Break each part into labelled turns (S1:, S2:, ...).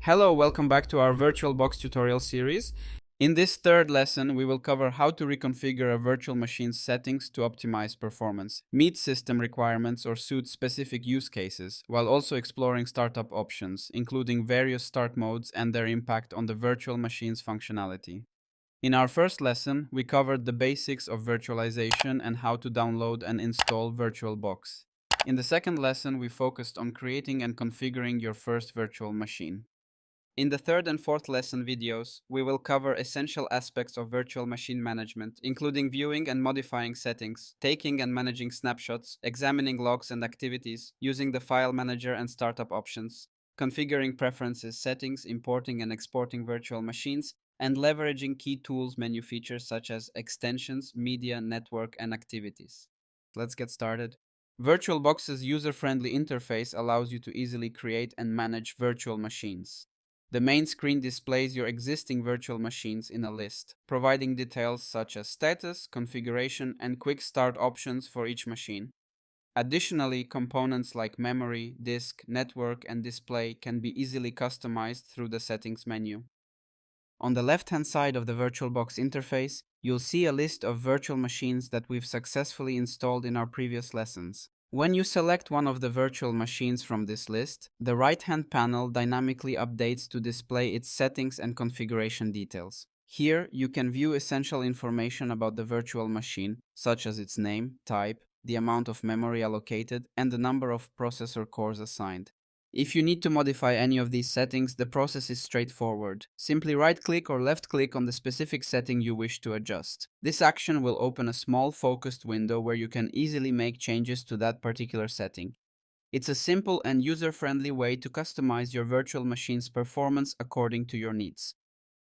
S1: Hello, welcome back to our Virtualbox tutorial series. In this third lesson, we will cover how to reconfigure a virtual machine's settings to optimize performance, meet system requirements, or suit specific use cases, while also exploring startup options, including various start modes and their impact on the virtual machine's functionality. In our first lesson, we covered the basics of virtualization and how to download and install VirtualBox. In the second lesson, we focused on creating and configuring your first virtual machine. In the third and fourth lesson videos, we will cover essential aspects of virtual machine management, including viewing and modifying settings, taking and managing snapshots, examining logs and activities, using the file manager and startup options, configuring preferences settings, importing and exporting virtual machines, and leveraging key tools menu features such as extensions, media, network, and activities. Let's get started. VirtualBox's user-friendly interface allows you to easily create and manage virtual machines. The main screen displays your existing virtual machines in a list, providing details such as status, configuration, and quick start options for each machine. Additionally, components like memory, disk, network, and display can be easily customized through the settings menu. On the left-hand side of the VirtualBox interface, you'll see a list of virtual machines that we've successfully installed in our previous lessons. When you select one of the virtual machines from this list, the right-hand panel dynamically updates to display its settings and configuration details. Here, you can view essential information about the virtual machine, such as its name, type, the amount of memory allocated, and the number of processor cores assigned. If you need to modify any of these settings, the process is straightforward. Simply right-click or left-click on the specific setting you wish to adjust. This action will open a small focused window where you can easily make changes to that particular setting. It's a simple and user-friendly way to customize your virtual machine's performance according to your needs.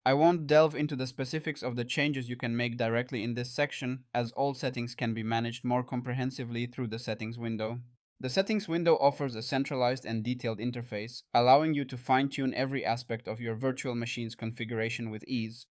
S1: I won't delve into the specifics of the changes you can make directly in this section, as all settings can be managed more comprehensively through the settings window. The settings window offers a centralized and detailed interface, allowing you to fine-tune every aspect of your virtual machine's configuration with ease.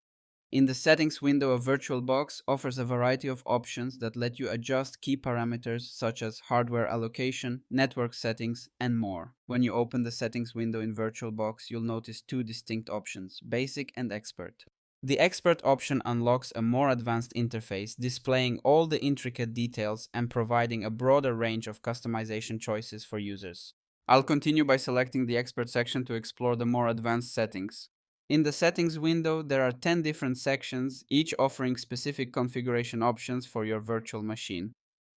S1: In the settings window of VirtualBox offers a variety of options that let you adjust key parameters such as hardware allocation, network settings, and more. When you open the settings window in VirtualBox, you'll notice two distinct options, Basic and Expert. The Expert option unlocks a more advanced interface, displaying all the intricate details and providing a broader range of customization choices for users. I'll continue by selecting the Expert section to explore the more advanced settings. In the settings window, there are 10 different sections, each offering specific configuration options for your virtual machine.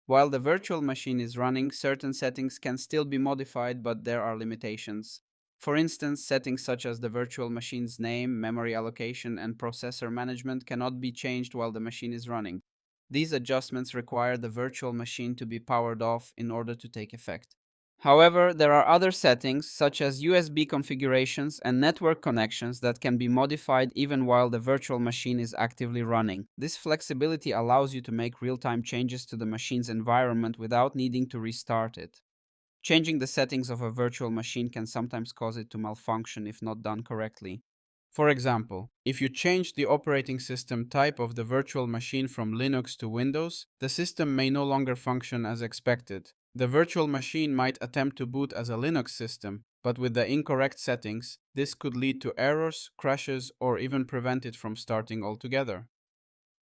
S1: While the virtual machine is running, certain settings can still be modified, but there are limitations. For instance, settings such as the virtual machine's name, memory allocation, and processor management cannot be changed while the machine is running. These adjustments require the virtual machine to be powered off in order to take effect. However, there are other settings, such as USB configurations and network connections, that can be modified even while the virtual machine is actively running. This flexibility allows you to make real-time changes to the machine's environment without needing to restart it. Changing the settings of a virtual machine can sometimes cause it to malfunction if not done correctly. For example, if you change the operating system type of the virtual machine from Linux to Windows, the system may no longer function as expected. The virtual machine might attempt to boot as a Linux system, but with the incorrect settings, this could lead to errors, crashes, or even prevent it from starting altogether.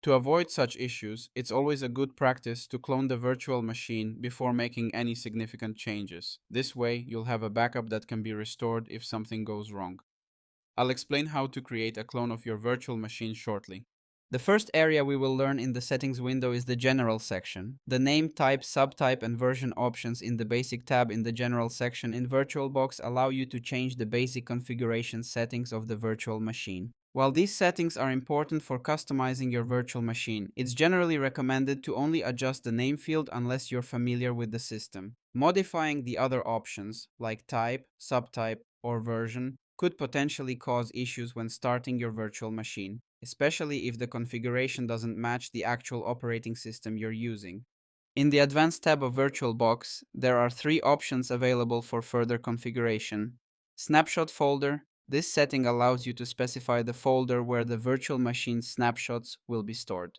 S1: To avoid such issues, it's always a good practice to clone the virtual machine before making any significant changes. This way, you'll have a backup that can be restored if something goes wrong. I'll explain how to create a clone of your virtual machine shortly. The first area we will learn in the settings window is the General section. The name, type, subtype, and version options in the Basic tab in the General section in VirtualBox allow you to change the basic configuration settings of the virtual machine. While these settings are important for customizing your virtual machine, it's generally recommended to only adjust the name field unless you're familiar with the system. Modifying the other options, like type, subtype, or version, could potentially cause issues when starting your virtual machine, especially if the configuration doesn't match the actual operating system you're using. In the Advanced tab of VirtualBox, there are 3 options available for further configuration. Snapshot folder. This setting allows you to specify the folder where the virtual machine's snapshots will be stored.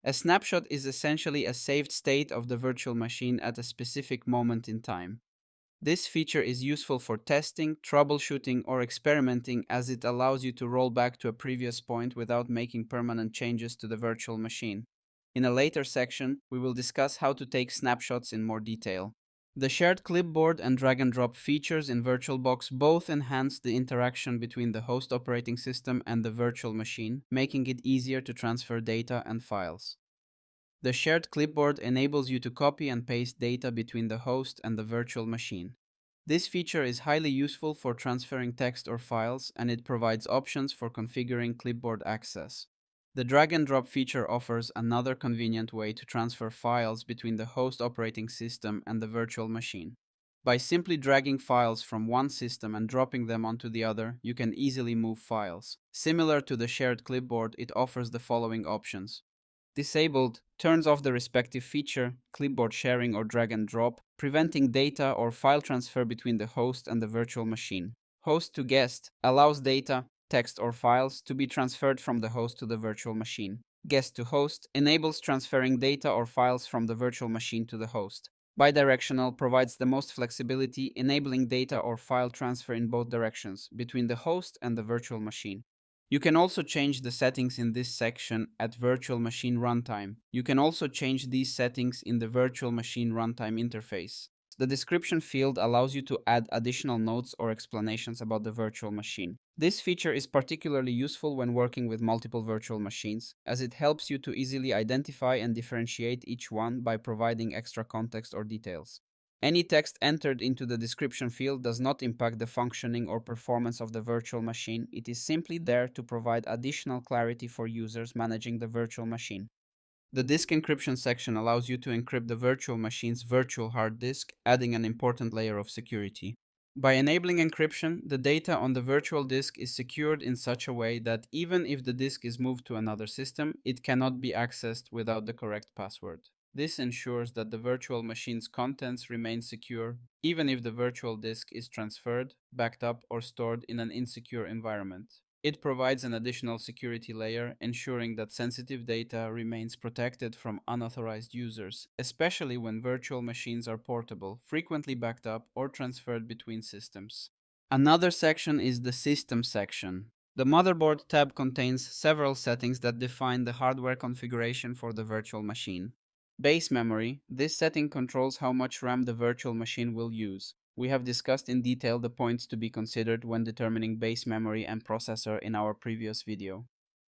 S1: A snapshot is essentially a saved state of the virtual machine at a specific moment in time. This feature is useful for testing, troubleshooting, or experimenting as it allows you to roll back to a previous point without making permanent changes to the virtual machine. In a later section, we will discuss how to take snapshots in more detail. The shared clipboard and drag and drop features in VirtualBox both enhance the interaction between the host operating system and the virtual machine, making it easier to transfer data and files. The shared clipboard enables you to copy and paste data between the host and the virtual machine. This feature is highly useful for transferring text or files, and it provides options for configuring clipboard access. The drag and drop feature offers another convenient way to transfer files between the host operating system and the virtual machine. By simply dragging files from one system and dropping them onto the other, you can easily move files. Similar to the shared clipboard, it offers the following options. Disabled turns off the respective feature, clipboard sharing or drag and drop, preventing data or file transfer between the host and the virtual machine. Host to guest allows data, text or files to be transferred from the host to the virtual machine. Guest to host enables transferring data or files from the virtual machine to the host. Bidirectional provides the most flexibility, enabling data or file transfer in both directions, between the host and the virtual machine. You can also change the settings in this section at Virtual Machine Runtime. You can also change these settings in the Virtual Machine Runtime interface. The description field allows you to add additional notes or explanations about the virtual machine. This feature is particularly useful when working with multiple virtual machines, as it helps you to easily identify and differentiate each one by providing extra context or details. Any text entered into the description field does not impact the functioning or performance of the virtual machine. It is simply there to provide additional clarity for users managing the virtual machine. The disk encryption section allows you to encrypt the virtual machine's virtual hard disk, adding an important layer of security. By enabling encryption, the data on the virtual disk is secured in such a way that even if the disk is moved to another system, it cannot be accessed without the correct password. This ensures that the virtual machine's contents remain secure, even if the virtual disk is transferred, backed up, or stored in an insecure environment. It provides an additional security layer, ensuring that sensitive data remains protected from unauthorized users, especially when virtual machines are portable, frequently backed up, or transferred between systems. Another section is the System section. The Motherboard tab contains several settings that define the hardware configuration for the virtual machine. Base memory. This setting controls how much RAM the virtual machine will use. We have discussed in detail the points to be considered when determining base memory and processor in our previous video.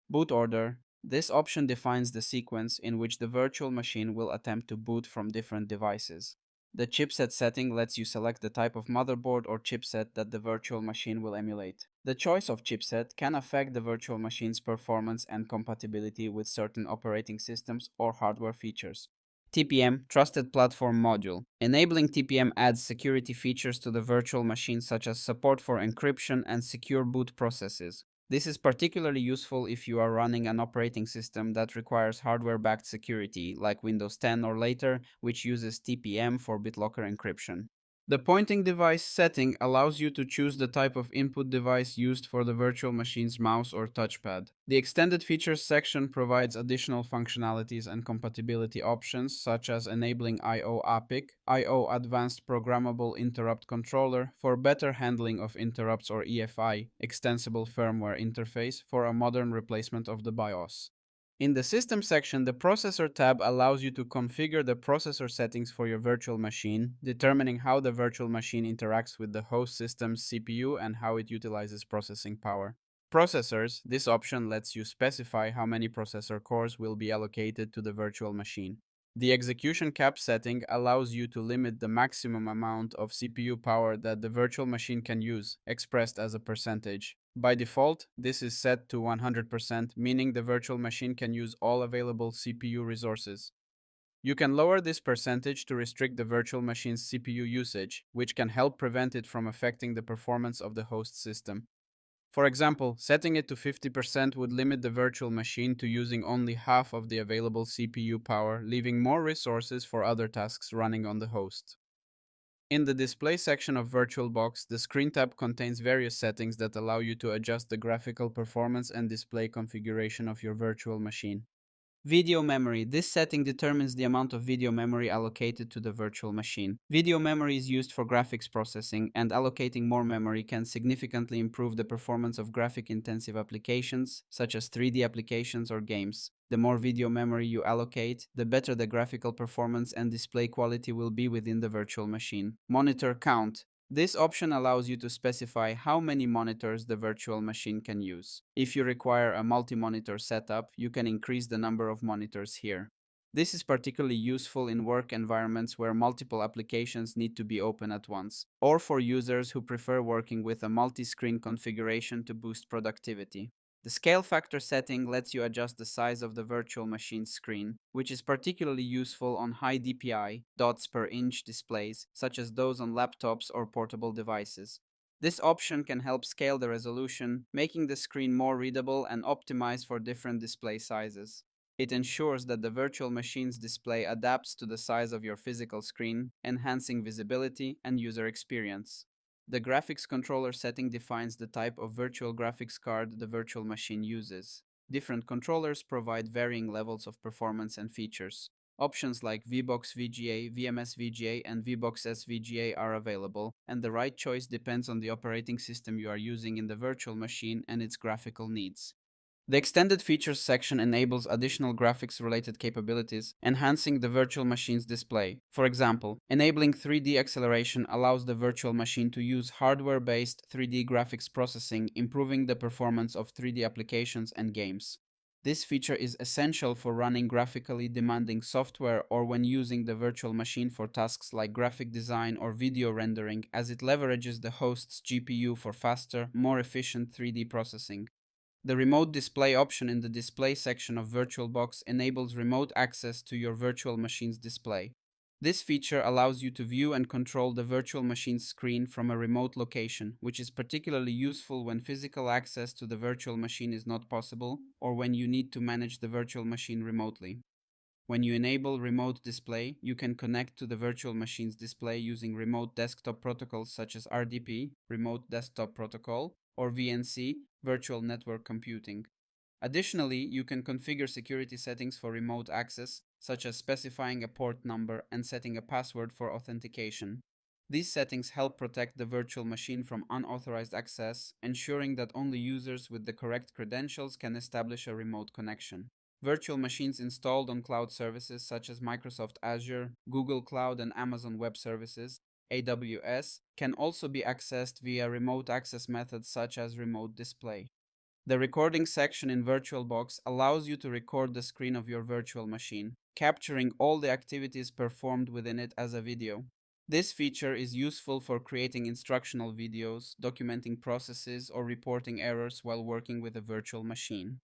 S1: Boot order. This option defines the sequence in which the virtual machine will attempt to boot from different devices. The chipset setting lets you select the type of motherboard or chipset that the virtual machine will emulate. The choice of chipset can affect the virtual machine's performance and compatibility with certain operating systems or hardware features. TPM, Trusted Platform Module. Enabling TPM adds security features to the virtual machine such as support for encryption and secure boot processes. This is particularly useful if you are running an operating system that requires hardware-backed security, like Windows 10 or later, which uses TPM for BitLocker encryption. The pointing device setting allows you to choose the type of input device used for the virtual machine's mouse or touchpad. The extended features section provides additional functionalities and compatibility options, such as enabling I/O APIC, I/O Advanced Programmable Interrupt Controller for better handling of interrupts, or EFI, Extensible Firmware Interface for a modern replacement of the BIOS. In the System section, the Processor tab allows you to configure the processor settings for your virtual machine, determining how the virtual machine interacts with the host system's CPU and how it utilizes processing power. Processors. This option lets you specify how many processor cores will be allocated to the virtual machine. The execution cap setting allows you to limit the maximum amount of CPU power that the virtual machine can use, expressed as a percentage. By default, this is set to 100%, meaning the virtual machine can use all available CPU resources. You can lower this percentage to restrict the virtual machine's CPU usage, which can help prevent it from affecting the performance of the host system. For example, setting it to 50% would limit the virtual machine to using only half of the available CPU power, leaving more resources for other tasks running on the host. In the Display section of VirtualBox, the Screen tab contains various settings that allow you to adjust the graphical performance and display configuration of your virtual machine. Video memory. This setting determines the amount of video memory allocated to the virtual machine. Video memory is used for graphics processing, and allocating more memory can significantly improve the performance of graphic-intensive applications, such as 3D applications or games. The more video memory you allocate, the better the graphical performance and display quality will be within the virtual machine. Monitor count. This option allows you to specify how many monitors the virtual machine can use. If you require a multi-monitor setup, you can increase the number of monitors here. This is particularly useful in work environments where multiple applications need to be open at once, or for users who prefer working with a multi-screen configuration to boost productivity. The scale factor setting lets you adjust the size of the virtual machine screen, which is particularly useful on high DPI, dots per inch displays, such as those on laptops or portable devices. This option can help scale the resolution, making the screen more readable and optimized for different display sizes. It ensures that the virtual machine's display adapts to the size of your physical screen, enhancing visibility and user experience. The graphics controller setting defines the type of virtual graphics card the virtual machine uses. Different controllers provide varying levels of performance and features. Options like VBox VGA, VMS VGA, and VBox SVGA are available, and the right choice depends on the operating system you are using in the virtual machine and its graphical needs. The Extended Features section enables additional graphics-related capabilities, enhancing the virtual machine's display. For example, enabling 3D acceleration allows the virtual machine to use hardware-based 3D graphics processing, improving the performance of 3D applications and games. This feature is essential for running graphically demanding software or when using the virtual machine for tasks like graphic design or video rendering, as it leverages the host's GPU for faster, more efficient 3D processing. The remote display option in the display section of VirtualBox enables remote access to your virtual machine's display. This feature allows you to view and control the virtual machine's screen from a remote location, which is particularly useful when physical access to the virtual machine is not possible or when you need to manage the virtual machine remotely. When you enable remote display, you can connect to the virtual machine's display using remote desktop protocols such as RDP, Remote Desktop Protocol, or VNC, Virtual Network Computing. Additionally, you can configure security settings for remote access, such as specifying a port number and setting a password for authentication. These settings help protect the virtual machine from unauthorized access, ensuring that only users with the correct credentials can establish a remote connection. Virtual machines installed on cloud services such as Microsoft Azure, Google Cloud, and Amazon Web Services (AWS) can also be accessed via remote access methods such as remote display. The recording section in VirtualBox allows you to record the screen of your virtual machine, capturing all the activities performed within it as a video. This feature is useful for creating instructional videos, documenting processes, or reporting errors while working with a virtual machine.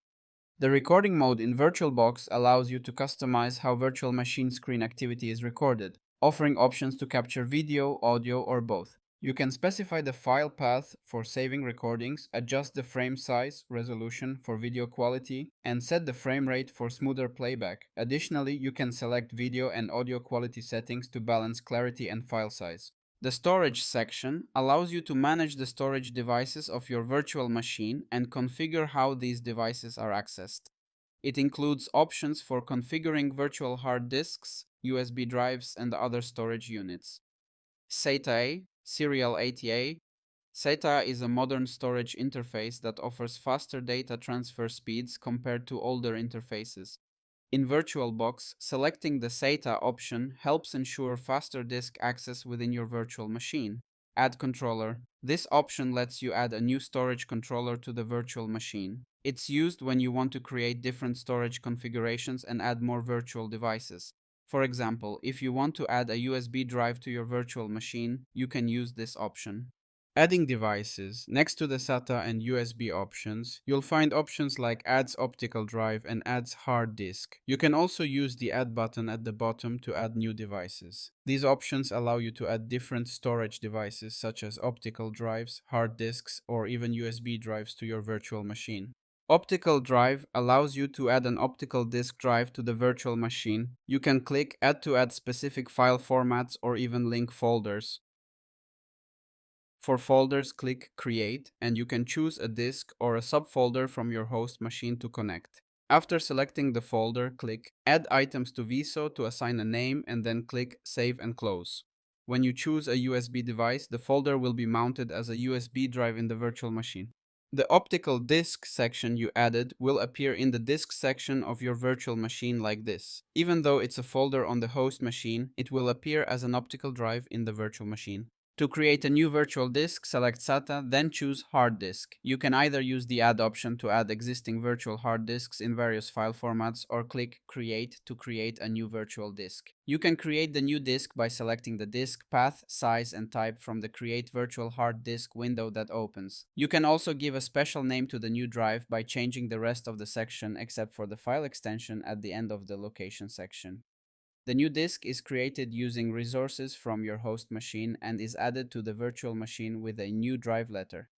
S1: The recording mode in VirtualBox allows you to customize how virtual machine screen activity is recorded, offering options to capture video, audio, or both. You can specify the file path for saving recordings, adjust the frame size, resolution for video quality, and set the frame rate for smoother playback. Additionally, you can select video and audio quality settings to balance clarity and file size. The storage section allows you to manage the storage devices of your virtual machine and configure how these devices are accessed. It includes options for configuring virtual hard disks, USB drives, and other storage units. SATA, Serial ATA. SATA is a modern storage interface that offers faster data transfer speeds compared to older interfaces. In VirtualBox, selecting the SATA option helps ensure faster disk access within your virtual machine. Add controller. This option lets you add a new storage controller to the virtual machine. It's used when you want to create different storage configurations and add more virtual devices. For example, if you want to add a USB drive to your virtual machine, you can use this option. Adding devices. Next to the SATA and USB options, you'll find options like Adds Optical Drive and Adds Hard Disk. You can also use the Add button at the bottom to add new devices. These options allow you to add different storage devices such as optical drives, hard disks, or even USB drives to your virtual machine. Optical drive allows you to add an optical disk drive to the virtual machine. You can click Add to add specific file formats or even link folders. For folders, click Create, and you can choose a disk or a subfolder from your host machine to connect. After selecting the folder, click Add Items to VSO to assign a name and then click Save and Close. When you choose a USB device, the folder will be mounted as a USB drive in the virtual machine. The optical disk section you added will appear in the disk section of your virtual machine like this. Even though it's a folder on the host machine, it will appear as an optical drive in the virtual machine. To create a new virtual disk, select SATA, then choose Hard Disk. You can either use the Add option to add existing virtual hard disks in various file formats or click Create to create a new virtual disk. You can create the new disk by selecting the disk path, size, and type from the Create Virtual Hard Disk window that opens. You can also give a special name to the new drive by changing the rest of the section except for the file extension at the end of the location section. The new disk is created using resources from your host machine and is added to the virtual machine with a new drive letter,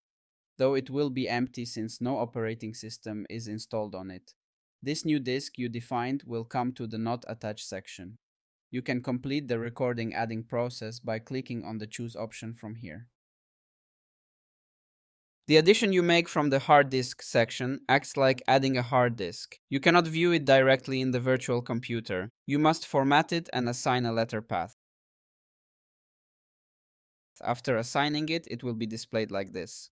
S1: though it will be empty since no operating system is installed on it. This new disk you defined will come to the Not Attached section. You can complete the recording adding process by clicking on the Choose option from here. The addition you make from the hard disk section acts like adding a hard disk. You cannot view it directly in the virtual computer. You must format it and assign a letter path. After assigning it, it will be displayed like this.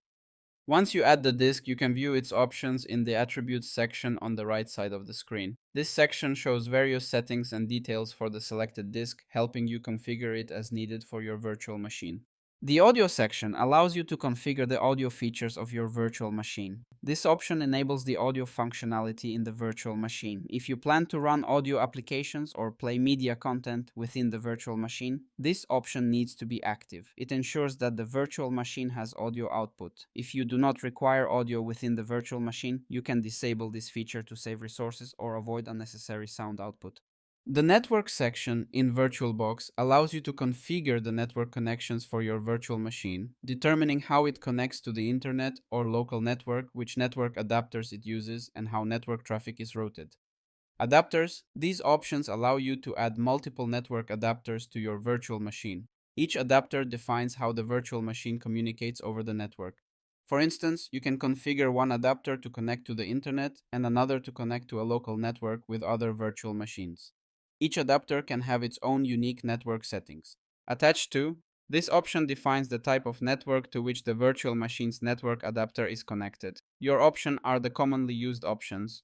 S1: Once you add the disk, you can view its options in the Attributes section on the right side of the screen. This section shows various settings and details for the selected disk, helping you configure it as needed for your virtual machine. The audio section allows you to configure the audio features of your virtual machine. This option enables the audio functionality in the virtual machine. If you plan to run audio applications or play media content within the virtual machine, this option needs to be active. It ensures that the virtual machine has audio output. If you do not require audio within the virtual machine, you can disable this feature to save resources or avoid unnecessary sound output. The network section in VirtualBox allows you to configure the network connections for your virtual machine, determining how it connects to the internet or local network, which network adapters it uses, and how network traffic is routed. Adapters. These options allow you to add multiple network adapters to your virtual machine. Each adapter defines how the virtual machine communicates over the network. For instance, you can configure one adapter to connect to the internet and another to connect to a local network with other virtual machines. Each adapter can have its own unique network settings. Attached to, this option defines the type of network to which the virtual machine's network adapter is connected. Your options are the commonly used options.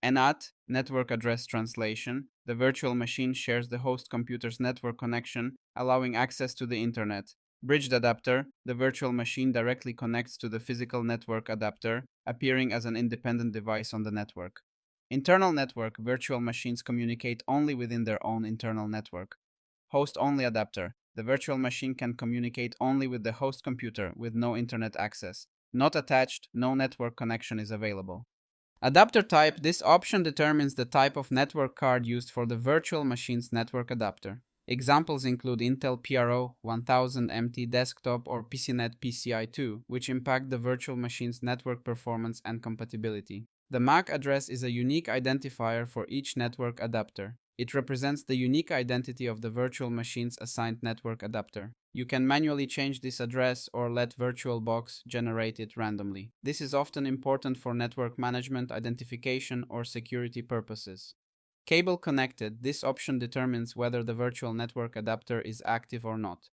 S1: NAT, Network Address Translation. The virtual machine shares the host computer's network connection, allowing access to the internet. Bridged adapter. The virtual machine directly connects to the physical network adapter, appearing as an independent device on the network. Internal network. Virtual machines communicate only within their own internal network. Host-only adapter. The virtual machine can communicate only with the host computer with no internet access. Not attached, no network connection is available. Adapter type. This option determines the type of network card used for the virtual machine's network adapter. Examples include Intel PRO 1000 MT desktop or PCNet PCI-2, which impact the virtual machine's network performance and compatibility. The MAC address is a unique identifier for each network adapter. It represents the unique identity of the virtual machine's assigned network adapter. You can manually change this address or let VirtualBox generate it randomly. This is often important for network management, identification, or security purposes. Cable connected. This option determines whether the virtual network adapter is active or not.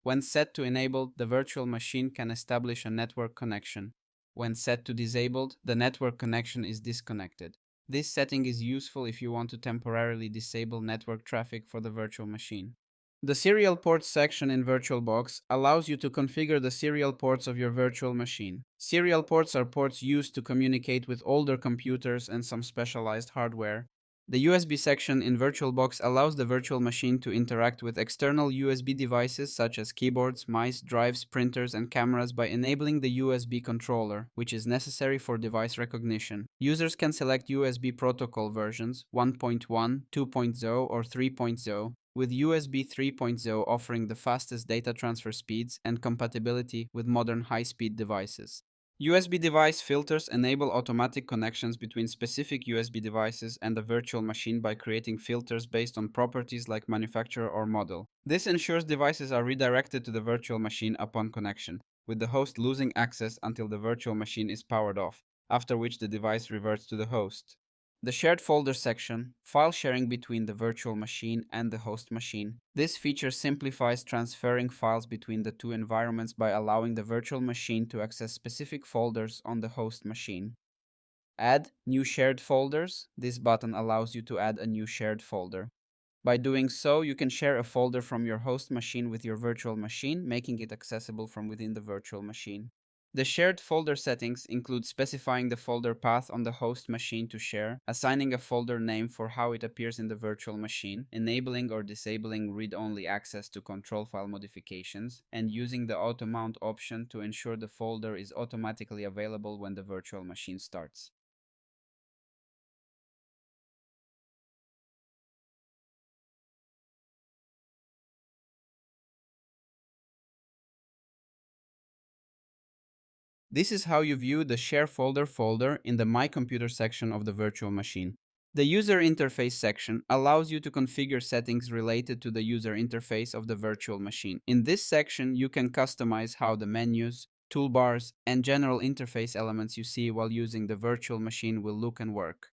S1: When set to enabled, the virtual machine can establish a network connection. When set to disabled, the network connection is disconnected. This setting is useful if you want to temporarily disable network traffic for the virtual machine. The serial ports section in VirtualBox allows you to configure the serial ports of your virtual machine. Serial ports are ports used to communicate with older computers and some specialized hardware. The USB section in VirtualBox allows the virtual machine to interact with external USB devices such as keyboards, mice, drives, printers, and cameras by enabling the USB controller, which is necessary for device recognition. Users can select USB protocol versions 1.1, 2.0, or 3.0, with USB 3.0 offering the fastest data transfer speeds and compatibility with modern high-speed devices. USB device filters enable automatic connections between specific USB devices and the virtual machine by creating filters based on properties like manufacturer or model. This ensures devices are redirected to the virtual machine upon connection, with the host losing access until the virtual machine is powered off, after which the device reverts to the host. The shared folder section, file sharing between the virtual machine and the host machine. This feature simplifies transferring files between the two environments by allowing the virtual machine to access specific folders on the host machine. Add new shared folders. This button allows you to add a new shared folder. By doing so, you can share a folder from your host machine with your virtual machine, making it accessible from within the virtual machine. The shared folder settings include specifying the folder path on the host machine to share, assigning a folder name for how it appears in the virtual machine, enabling or disabling read-only access to control file modifications, and using the auto mount option to ensure the folder is automatically available when the virtual machine starts. This is how you view the Share folder in the My Computer section of the virtual machine. The User Interface section allows you to configure settings related to the user interface of the virtual machine. In this section, you can customize how the menus, toolbars, and general interface elements you see while using the virtual machine will look and work.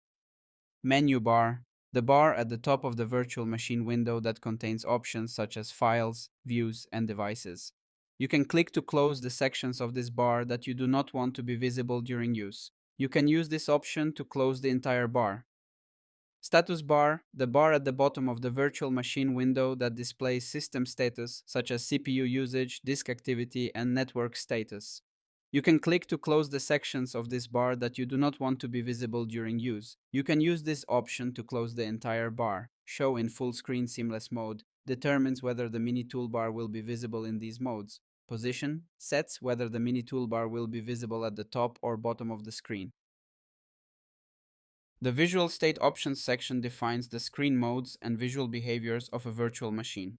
S1: Menu bar, the bar at the top of the virtual machine window that contains options such as files, views, and devices. You can click to close the sections of this bar that you do not want to be visible during use. You can use this option to close the entire bar. Status bar, the bar at the bottom of the virtual machine window that displays system status such as CPU usage, disk activity, and network status. You can click to close the sections of this bar that you do not want to be visible during use. You can use this option to close the entire bar. Show in full screen seamless mode determines whether the mini toolbar will be visible in these modes. Position sets whether the mini toolbar will be visible at the top or bottom of the screen. The Visual State Options section defines the screen modes and visual behaviors of a virtual machine.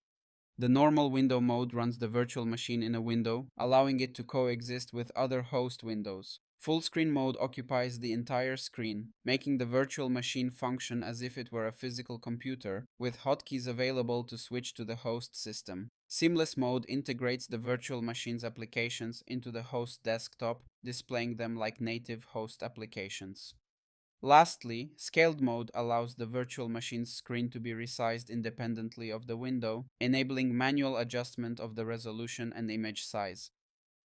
S1: The normal window mode runs the virtual machine in a window, allowing it to coexist with other host windows. Full screen mode occupies the entire screen, making the virtual machine function as if it were a physical computer, with hotkeys available to switch to the host system. Seamless mode integrates the virtual machine's applications into the host desktop, displaying them like native host applications. Lastly, scaled mode allows the virtual machine's screen to be resized independently of the window, enabling manual adjustment of the resolution and image size.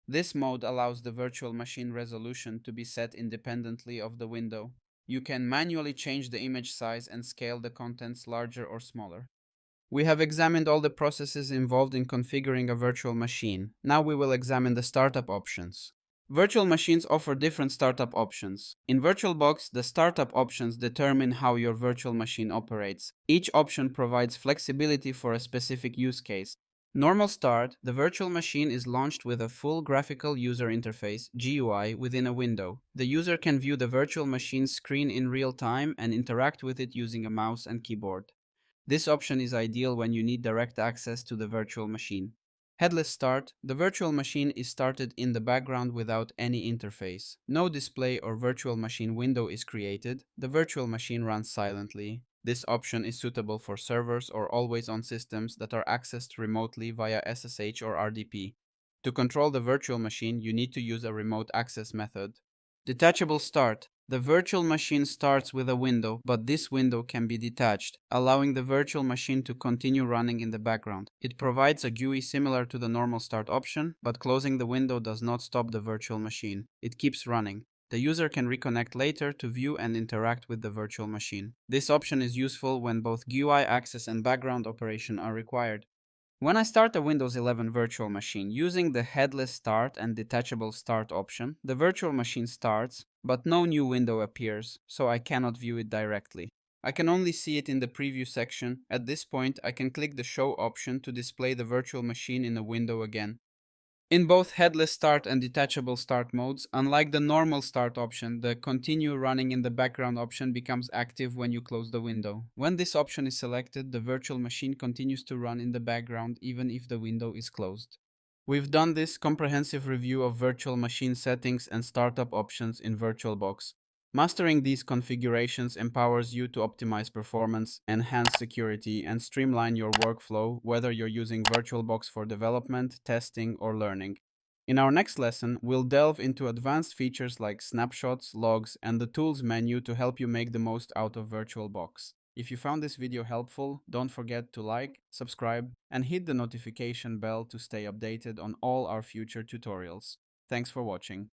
S1: This mode allows the virtual machine resolution to be set independently of the window. You can manually change the image size and scale the contents larger or smaller. We have examined all the processes involved in configuring a virtual machine. Now we will examine the startup options. Virtual machines offer different startup options. In VirtualBox, the startup options determine how your virtual machine operates. Each option provides flexibility for a specific use case. Normal start, the virtual machine is launched with a full graphical user interface (GUI) within a window. The user can view the virtual machine's screen in real time and interact with it using a mouse and keyboard. This option is ideal when you need direct access to the virtual machine. Headless start, the virtual machine is started in the background without any interface. No display or virtual machine window is created. The virtual machine runs silently. This option is suitable for servers or always-on systems that are accessed remotely via SSH or RDP. To control the virtual machine, you need to use a remote access method. Detachable start. The virtual machine starts with a window, but this window can be detached, allowing the virtual machine to continue running in the background. It provides a GUI similar to the normal start option, but closing the window does not stop the virtual machine. It keeps running. The user can reconnect later to view and interact with the virtual machine. This option is useful when both GUI access and background operation are required. When I start a Windows 11 virtual machine using the headless start and detachable start option, the virtual machine starts, but no new window appears, so I cannot view it directly. I can only see it in the preview section. At this point, I can click the show option to display the virtual machine in a window again. In both headless start and detachable start modes, unlike the normal start option, the continue running in the background option becomes active when you close the window. When this option is selected, the virtual machine continues to run in the background even if the window is closed. We've done this comprehensive review of virtual machine settings and startup options in VirtualBox. Mastering these configurations empowers you to optimize performance, enhance security, and streamline your workflow, whether you're using VirtualBox for development, testing, or learning. In our next lesson, we'll delve into advanced features like snapshots, logs, and the tools menu to help you make the most out of VirtualBox. If you found this video helpful, don't forget to like, subscribe, and hit the notification bell to stay updated on all our future tutorials. Thanks for watching.